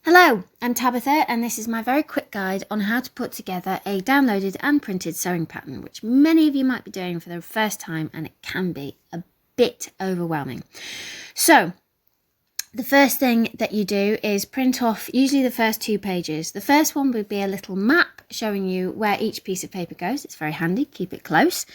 Hello, I'm Tabitha and this is my very quick guide on how to put together a downloaded and printed sewing pattern, which many of you might be doing for the first time and it can be a bit overwhelming. So the first thing that you do is print off usually the first 2 pages. The first one would be a little map showing you where each piece of paper goes. It's very handy, keep it close.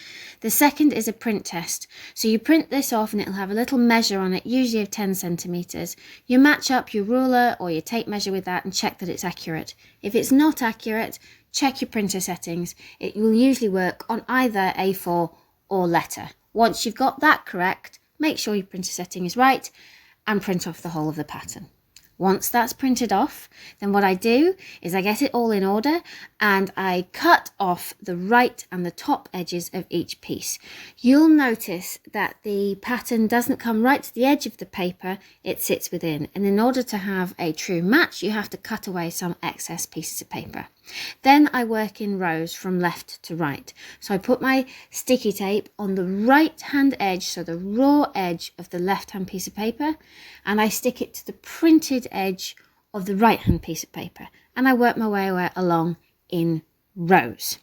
The second is a print test. So you print this off and it'll have a little measure on it, usually of 10 centimetres. You match up your ruler or your tape measure with that and check that it's accurate. If it's not accurate, check your printer settings. It will usually work on either A4 or letter. Once you've got that correct, make sure your printer setting is right and print off the whole of the pattern. Once that's printed off, then what I do is I get it all in order and I cut off the right and the top edges of each piece. You'll notice that the pattern doesn't come right to the edge of the paper, it sits within. And in order to have a true match, you have to cut away some excess pieces of paper. Then I work in rows from left to right. So I put my sticky tape on the right hand edge, so the raw edge of the left hand piece of paper, and I stick it to the printed edge of the right hand piece of paper, and I work my way along in rows.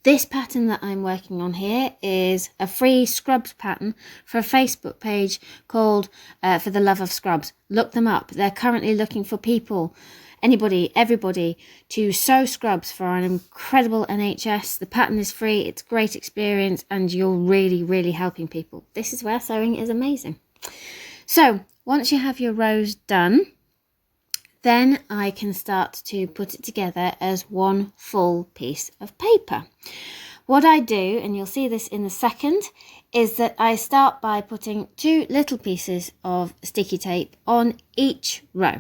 This pattern that I'm working on here is a free scrubs pattern for a Facebook page called For the Love of Scrubs. Look them up. They're currently looking for people, anybody, everybody, to sew scrubs for an incredible NHS. The pattern is free, it's a great experience, and you're really helping people. This is where sewing is amazing. So once you have your rows done, then I can start to put it together as one full piece of paper. What I do, and you'll see this in a second, is that I start by putting 2 little pieces of sticky tape on each row.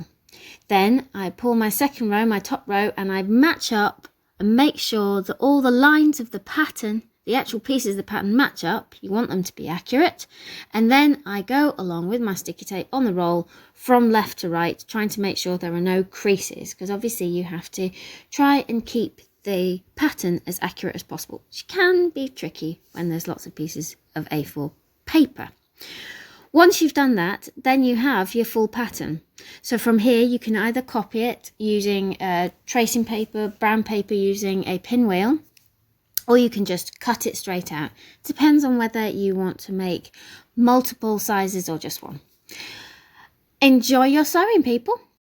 Then I pull my second row, my top row, and I match up and make sure that all the lines of the pattern, the actual pieces of the pattern, match up. You want them to be accurate. And then I go along with my sticky tape on the roll from left to right, trying to make sure there are no creases, because obviously you have to try and keep the pattern as accurate as possible, which can be tricky when there's lots of pieces of A4 paper. Once you've done that, then you have your full pattern. So from here, you can either copy it using tracing paper, brown paper using a pinwheel, or you can just cut it straight out. Depends on whether you want to make multiple sizes or just one. Enjoy your sewing, people.